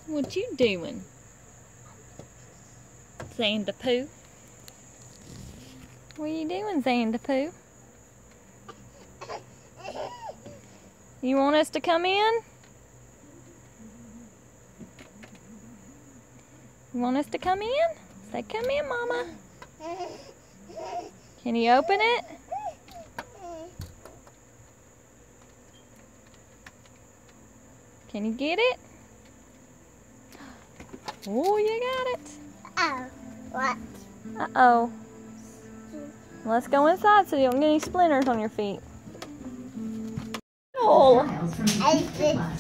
What you doing? Xanda Poo? What are you doing, Xanda Poo? You want us to come in? You want us to come in? Say, come in, Mama. Can you open it? Can you get it? Oh, you got it. Oh, what? Uh-oh. Let's go inside so you don't get any splinters on your feet. Oh,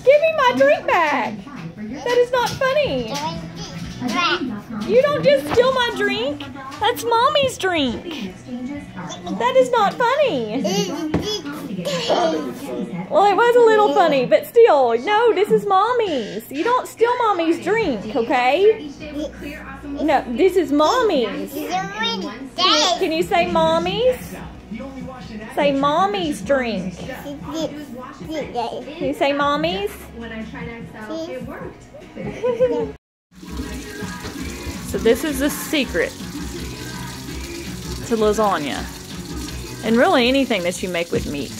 give me my drink back. That is not funny. You don't just steal my drink. That's Mommy's drink. That is not funny. Well, it was a little funny, but still, no, this is Mommy's. You don't steal Mommy's drink, okay? No, this is Mommy's. Can you say Mommy's? Say Mommy's drink. Can you say Mommy's? When I tried XL, it worked. So this is the secret to lasagna, and really anything that you make with meat,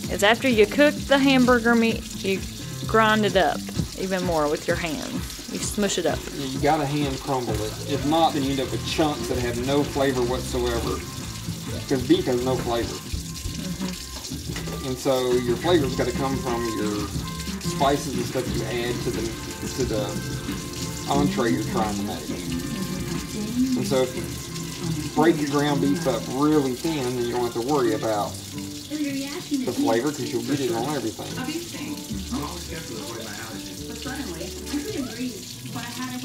is after you cook the hamburger meat, you grind it up even more with your hands. You smush it up. Yeah, you gotta hand crumble it. If not, then you end up with chunks that have no flavor whatsoever. Because beef has no flavor. And so your flavor's gotta come from your spices and stuff you add to the entree you're trying to make. And so if you break your ground beef up really thin, then you don't have to worry about the flavor because you'll get it on everything.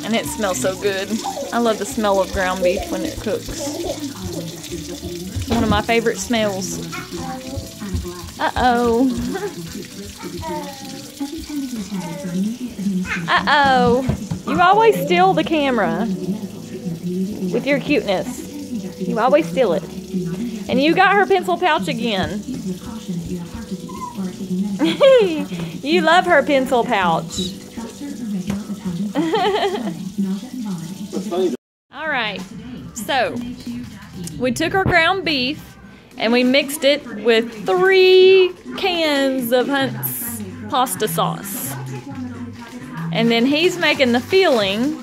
And it smells so good. I love the smell of ground beef when it cooks. It's one of my favorite smells. Uh-oh. Uh-oh. You always steal the camera with your cuteness. You always steal it. And you got her pencil pouch again. You love her pencil pouch. Alright, so we took our ground beef and we mixed it with 3 cans of Hunt's pasta sauce. And then he's making the filling,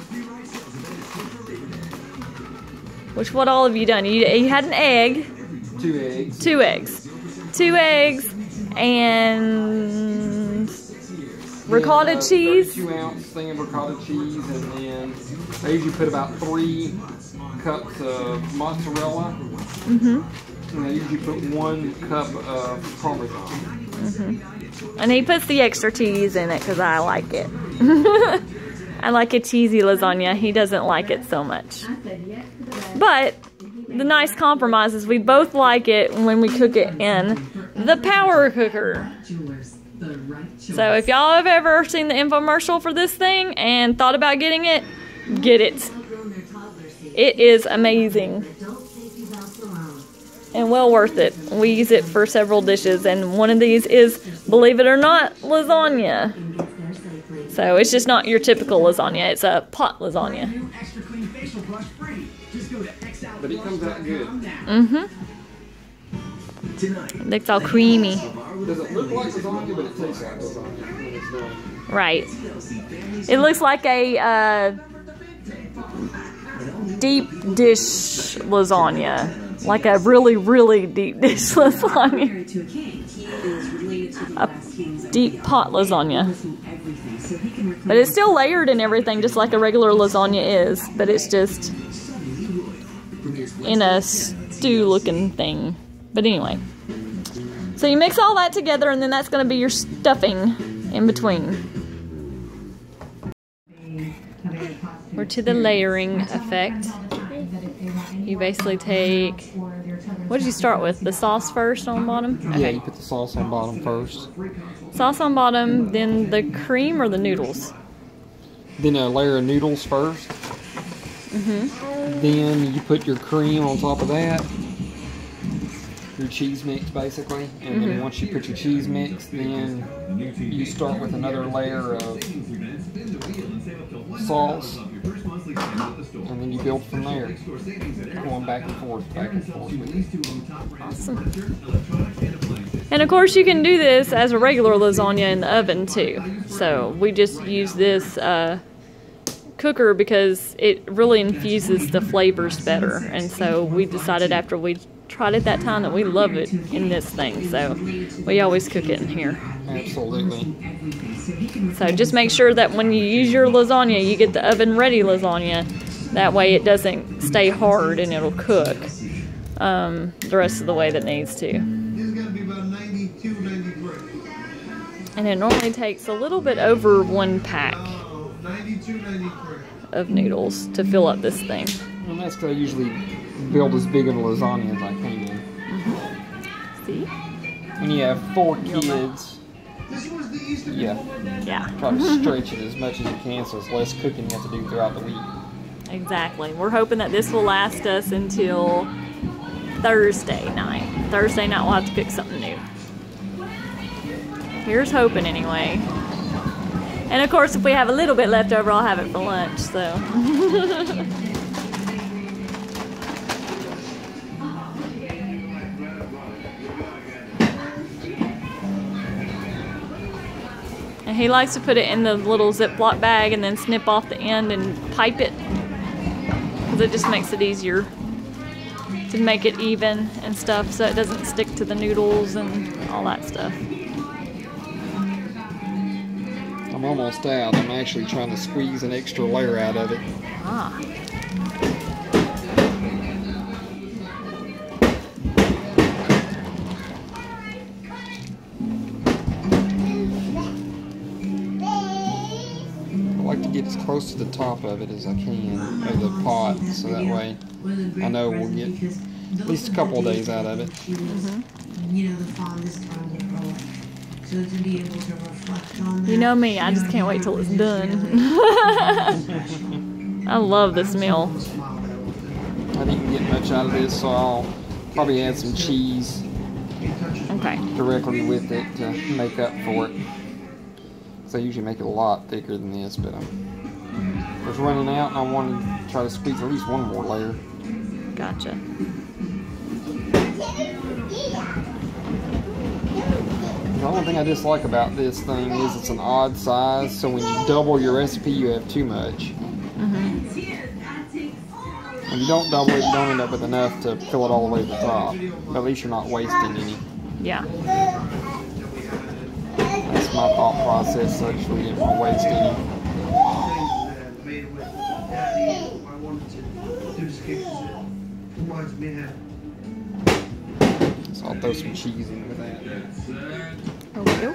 which what all have you done? You had an egg. 2 eggs. 2 eggs. 2 eggs and ricotta cheese. 2-ounce thing of ricotta cheese, and then I usually put about 3 cups of mozzarella. And I usually put 1 cup of Parmesan. And he puts the extra cheese in it because I like it. I like a cheesy lasagna. He doesn't like it so much. But the nice compromise is we both like it when we cook it in the power cooker. So if y'all have ever seen the infomercial for this thing and thought about getting it, get it. It is amazing. And well worth it. We use it for several dishes, and one of these is, believe it or not, lasagna. So it's just not your typical lasagna, it's a pot lasagna. But it comes out good. It's all creamy. Does it look like lasagna, but it tastes like lasagna when it's done. Right. It looks like a deep dish lasagna. Like a really, really deep dish lasagna. A deep pot lasagna. But it's still layered and everything, just like a regular lasagna is. But it's just in a stew-looking thing. But anyway. So you mix all that together, and then that's going to be your stuffing in between. We're to the layering effect. You basically take, what did you start with? The sauce first on bottom? Okay. Yeah, you put the sauce on bottom first. Sauce on bottom, then the cream or the noodles? Then a layer of noodles first. Then you put your cream on top of that. your cheese mix basically, and then once you put your cheese mix, then you start with another layer of sauce, and then you build from there, going back and forth, back and forth. Awesome. And of course you can do this as a regular lasagna in the oven too. So we just use this cooker because it really infuses the flavors better, and so we decided after we tried it that time that we love it in this thing, so we always cook it in here. Absolutely. So just make sure that when you use your lasagna, you get the oven ready lasagna. That way it doesn't stay hard and it'll cook the rest of the way that it needs to. And it normally takes a little bit over 1 pack of noodles to fill up this thing. And that's because I usually build as big of a lasagna as I can. See? When you have 4 kids, yeah, try to stretch it as much as you can so it's less cooking you have to do throughout the week. Exactly. We're hoping that this will last us until Thursday night. Thursday night we'll have to cook something new. Here's hoping anyway. And of course if we have a little bit left over, I'll have it for lunch, so. And he likes to put it in the little Ziploc bag and then snip off the end and pipe it, because it just makes it easier to make it even and stuff so it doesn't stick to the noodles and all that stuff. I'm almost out. I'm actually trying to squeeze an extra layer out of it. Ah. Get as close to the top of it as I can, of the pot, so that way I know we'll get at least a couple of days out of it. You know me, I just can't wait till it's done. I love this meal. I didn't get much out of this, so I'll probably add some cheese directly with it to make up for it. I usually make it a lot thicker than this, but I was running out and I wanted to try to squeeze at least one more layer. Gotcha. The only thing I dislike about this thing is it's an odd size, so when you double your recipe, you have too much. When you don't double it, you don't end up with enough to fill it all the way to the top. But at least you're not wasting any. Yeah. That's my thought process, so I just really didn't want to waste any. So I'll throw some cheese in with that. Okay.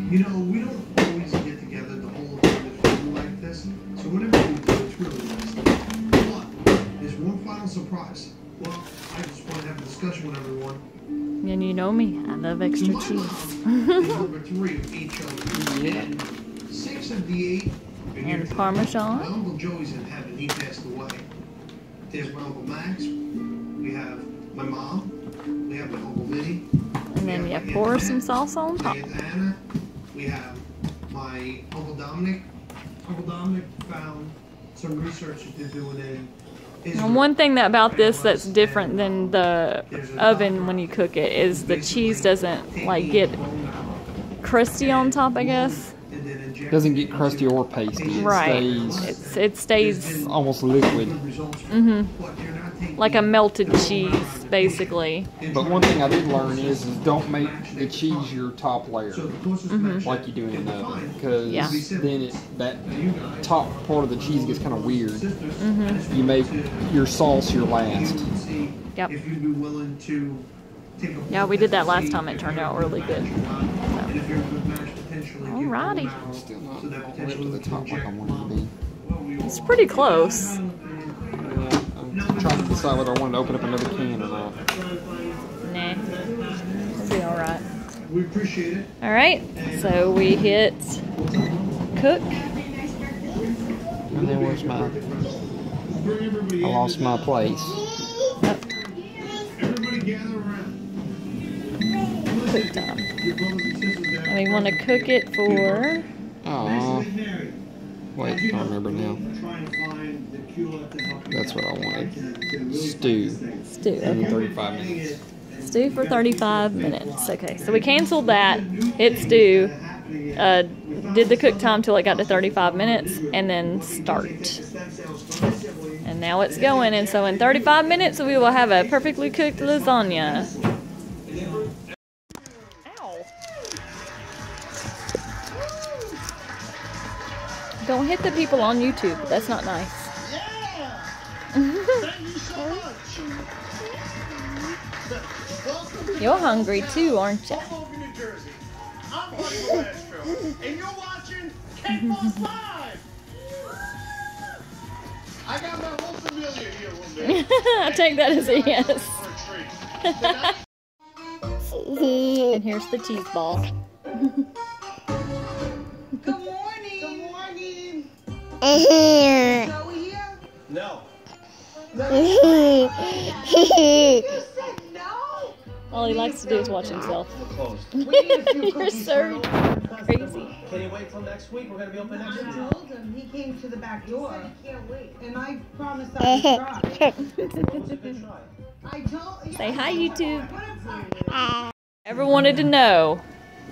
You know, we don't always get together the whole family like this, so whenever we do, it's really nice. But there's one final surprise. Well, I just want to have a discussion with everyone. And you know me, I love extra cheese. Number 3 of each of them. 6 of the 8 are here. And Parmesan. My Uncle Joey's in heaven, he passed away. There's my Uncle Max. We have my mom. We have my Uncle Vinny. And then you pour some salsa on top. My Aunt Anna. We have my Uncle Dominic. Uncle Dominic found some research that they're doing in Israel. And one thing about this that's different than the oven when you cook it is the cheese doesn't like get crusty on top, I guess. It doesn't get crusty or pasty. It stays almost liquid. Like a melted cheese, basically. But one thing I did learn is don't make the cheese your top layer like you do in the oven, because then that top part of the cheese gets kind of weird. You make your sauce your last. Yep. Yeah, we did that last time. It turned out really good. Alrighty. Still not all the way up to the top like I wanted to be. It's pretty close. I'm trying to decide whether I wanted to open up another can or not. Nah. It'll be alright. We appreciate it. Alright, so we hit cook. And then where's my I lost my place. Everybody gather around. Quick time. And we want to cook it for... Aw. Wait, I remember now. That's what I wanted. Stew. Stew, In okay. 35 minutes. Stew for 35 minutes. Okay, so we canceled that. Hit stew. Did the cook time till it got to 35 minutes, and then start. And now it's going, and so in 35 minutes we will have a perfectly cooked lasagna. Ow. Don't hit the people on YouTube. That's not nice. You're hungry too, aren't you? And you're watching K-Pop Live. I got my whole familiar here one day. I take that as a yes. And here's the cheese ball. Good morning. Good morning. Uh-huh. Zoe here? No. You said no? All he likes to do is watch himself. You're so crazy. Can you wait till next week? We're gonna be open next I week. told him. He came to the back door. He can't wait. And I promised I would try. It was a good try. I told. Say hi, YouTube. What if Ever wanted to know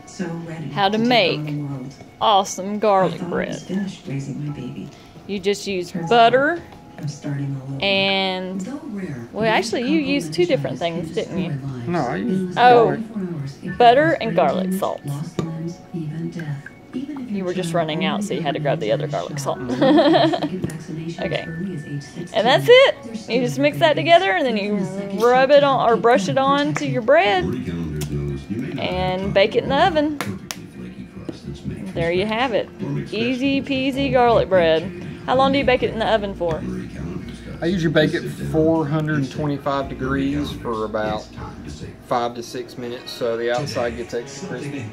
So ready how to take make on the world. awesome garlic I thought I bread? was finished raising my baby. You just use butter I'm starting all over. and, Though rare, well, actually you used two different things, didn't you? No, I use Oh, garlic. butter and garlic salt. Lost limbs, even death. Even if You were just running out, so you had to grab the other garlic salt. Okay. Okay. And that's it. You just mix that together and then you rub it on or brush it on to your bread and bake it in the oven. There you have it. Easy peasy garlic bread. How long do you bake it in the oven for? I usually bake it 425 degrees for about 5 to 6 minutes so the outside gets extra crispy.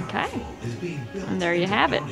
Okay. And there you have it.